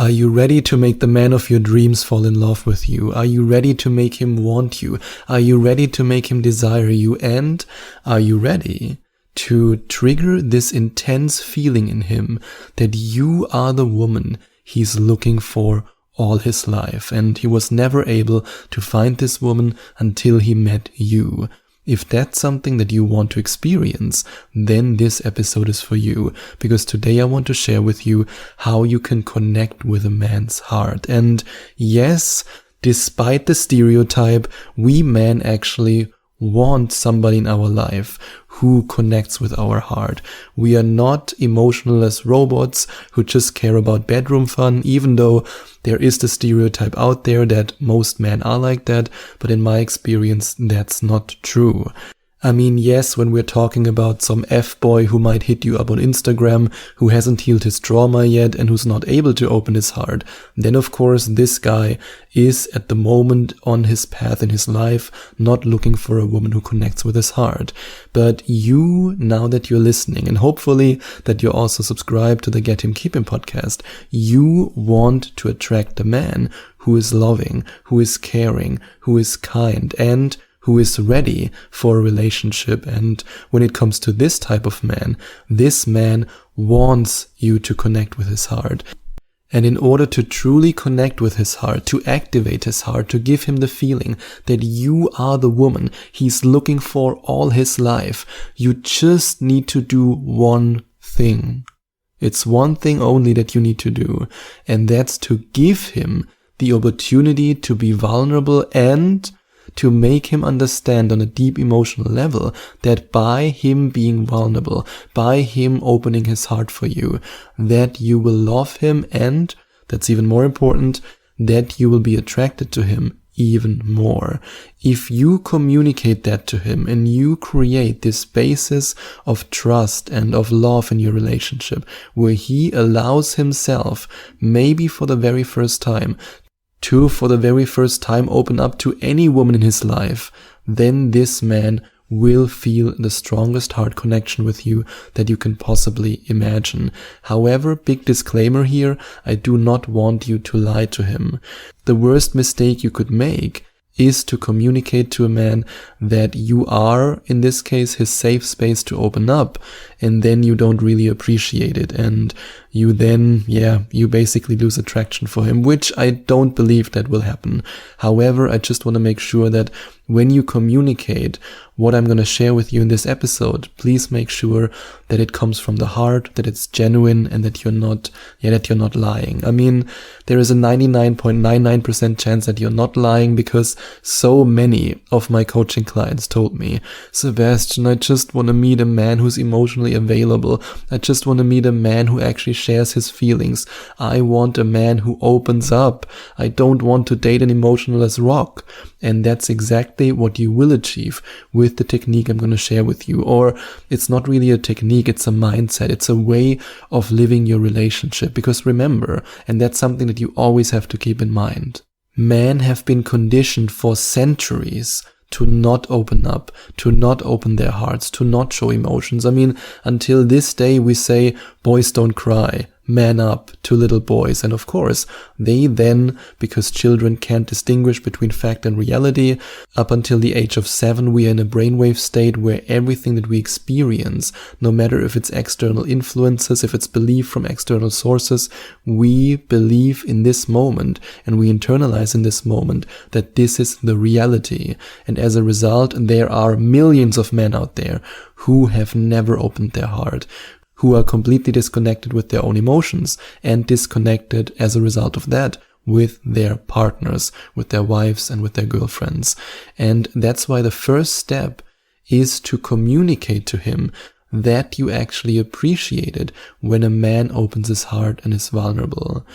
Are you ready to make the man of your dreams fall in love with you? Are you ready to make him want you? Are you ready to make him desire you? And are you ready to trigger this intense feeling in him that you are the woman he's looking for all his life, and he was never able to find this woman until he met you? If that's something that you want to experience, then this episode is for you, because today I want to share with you how you can connect with a man's heart. And yes, despite the stereotype, we men actually want somebody in our life who connects with our heart. We are not emotionless robots who just care about bedroom fun, even though there is the stereotype out there that most men are like that, but in my experience, that's not true. I mean, yes, when we're talking about some F-boy who might hit you up on Instagram, who hasn't healed his trauma yet and who's not able to open his heart, then of course this guy is at the moment on his path in his life not looking for a woman who connects with his heart. But you, now that you're listening, and hopefully that you're also subscribed to the Get Him Keep Him podcast, you want to attract a man who is loving, who is caring, who is kind, and who is ready for a relationship. And when it comes to this type of man, this man wants you to connect with his heart. And in order to truly connect with his heart, to activate his heart, to give him the feeling that you are the woman he's looking for all his life, you just need to do one thing. It's one thing only that you need to do, and that's to give him the opportunity to be vulnerable and to make him understand on a deep emotional level that by him being vulnerable, by him opening his heart for you, that you will love him, and, that's even more important, that you will be attracted to him even more. If you communicate that to him and you create this basis of trust and of love in your relationship, where he allows himself, maybe for the very first time, to for the very first time open up to any woman in his life, then this man will feel the strongest heart connection with you that you can possibly imagine. However, big disclaimer here, I do not want you to lie to him. The worst mistake you could make is to communicate to a man that you are, in this case, his safe space to open up, and then you don't really appreciate it, and you then, you basically lose attraction for him, which I don't believe that will happen. However, I just want to make sure that when you communicate what I'm going to share with you in this episode, please make sure that it comes from the heart, that it's genuine, and that you're not lying. I mean, there is a 99.99% chance that you're not lying, because so many of my coaching clients told me, Sebastian, I just want to meet a man who's emotionally available. I just want to meet a man who actually shares his feelings. I want a man who opens up. I don't want to date an emotionless rock. And that's exactly what you will achieve with the technique I'm going to share with you. Or it's not really a technique, it's a mindset. It's a way of living your relationship. Because remember, and that's something that you always have to keep in mind, men have been conditioned for centuries to not open up, to not open their hearts, to not show emotions. I mean, until this day we say, boys don't cry, man up to little boys. And of course, they then, because children can't distinguish between fact and reality, up until the age of 7, we are in a brainwave state where everything that we experience, no matter if it's external influences, if it's belief from external sources, we believe in this moment and we internalize in this moment that this is the reality. And as a result, there are millions of men out there who have never opened their heart, who are completely disconnected with their own emotions and disconnected as a result of that with their partners, with their wives and with their girlfriends. And that's why the first step is to communicate to him that you actually appreciate it when a man opens his heart and is vulnerable.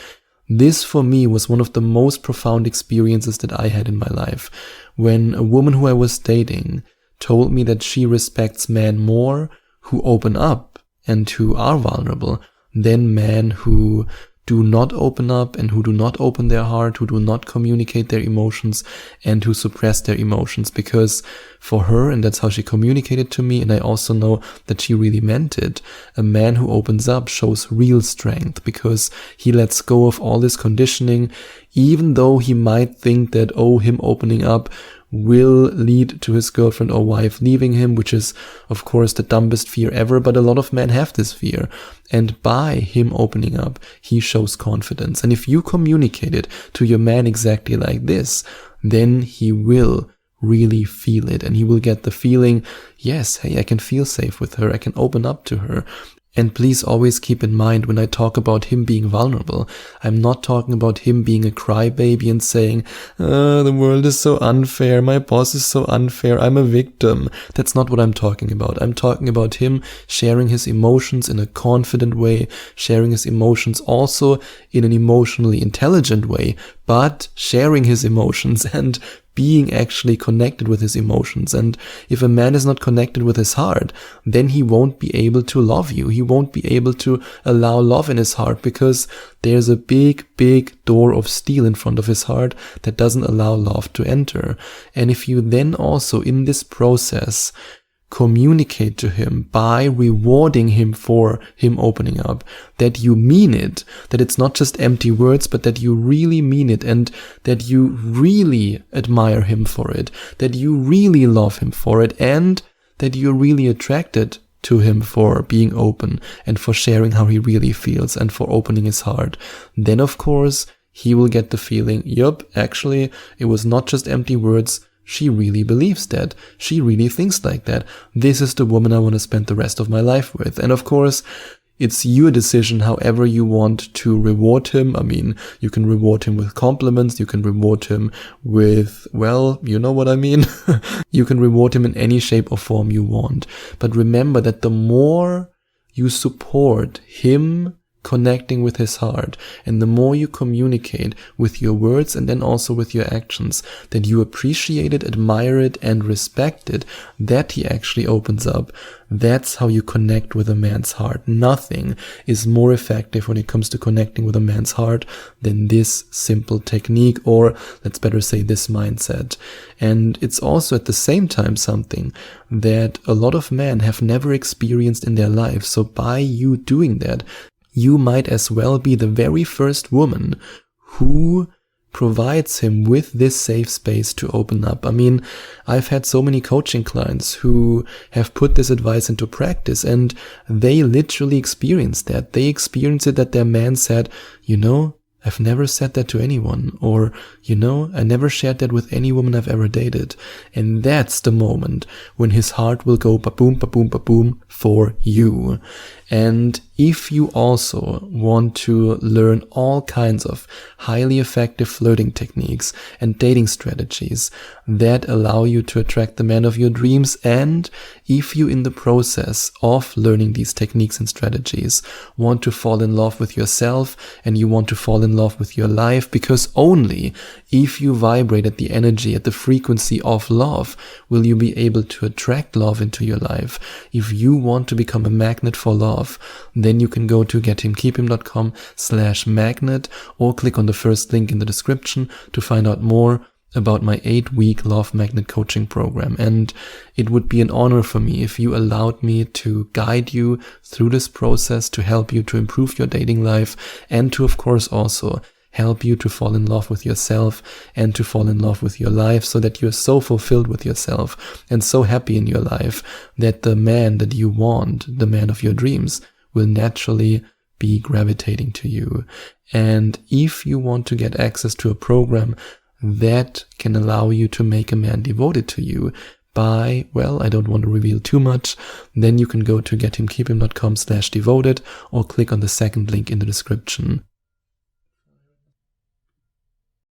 This for me was one of the most profound experiences that I had in my life, when a woman who I was dating told me that she respects men more who open up and who are vulnerable than men who do not open up and who do not open their heart, who do not communicate their emotions and who suppress their emotions. Because for her, and that's how she communicated to me, and I also know that she really meant it, a man who opens up shows real strength because he lets go of all this conditioning, even though he might think that, him opening up will lead to his girlfriend or wife leaving him, which is, of course, the dumbest fear ever, but a lot of men have this fear. And by him opening up, he shows confidence. And if you communicate it to your man exactly like this, then he will really feel it, and he will get the feeling, yes, hey, I can feel safe with her, I can open up to her. And please always keep in mind, when I talk about him being vulnerable, I'm not talking about him being a crybaby and saying, the world is so unfair, my boss is so unfair, I'm a victim. That's not what I'm talking about. I'm talking about him sharing his emotions in a confident way, sharing his emotions also in an emotionally intelligent way, but sharing his emotions and being actually connected with his emotions. And if a man is not connected with his heart, then he won't be able to love you. He won't be able to allow love in his heart because there's a big, big door of steel in front of his heart that doesn't allow love to enter. And if you then also in this process communicate to him by rewarding him for him opening up, that you mean it, that it's not just empty words, but that you really mean it, and that you really admire him for it, that you really love him for it, and that you're really attracted to him for being open and for sharing how he really feels and for opening his heart, then of course he will get the feeling, yup, actually it was not just empty words. She really believes that. She really thinks like that. This is the woman I want to spend the rest of my life with. And of course, it's your decision however you want to reward him. I mean, you can reward him with compliments. You can reward him with, well, you know what I mean? You can reward him in any shape or form you want. But remember that the more you support him connecting with his heart, and the more you communicate with your words and then also with your actions, that you appreciate it, admire it, and respect it, that he actually opens up. That's how you connect with a man's heart. Nothing is more effective when it comes to connecting with a man's heart than this simple technique, or let's better say this mindset. And it's also at the same time something that a lot of men have never experienced in their lives. So by you doing that, you might as well be the very first woman who provides him with this safe space to open up. I mean, I've had so many coaching clients who have put this advice into practice, and they literally experienced that. They experienced it that their man said, you know, I've never said that to anyone, or, you know, I never shared that with any woman I've ever dated. And that's the moment when his heart will go ba-boom, ba-boom, ba-boom for you. And if you also want to learn all kinds of highly effective flirting techniques and dating strategies that allow you to attract the man of your dreams, and if you in the process of learning these techniques and strategies want to fall in love with yourself and you want to fall in love with your life, because only if you vibrate at the energy, at the frequency of love, will you be able to attract love into your life. If you want to become a magnet for love, then you can go to gethimkeeping.com/magnet or click on the first link in the description to find out more about my 8-week Love Magnet coaching program. And it would be an honor for me if you allowed me to guide you through this process, to help you to improve your dating life, and to, of course, also help you to fall in love with yourself and to fall in love with your life, so that you're so fulfilled with yourself and so happy in your life that the man that you want, the man of your dreams, will naturally be gravitating to you. And if you want to get access to a program that can allow you to make a man devoted to you by, well, I don't want to reveal too much, then you can go to gethimkeeping.com/devoted or click on the second link in the description.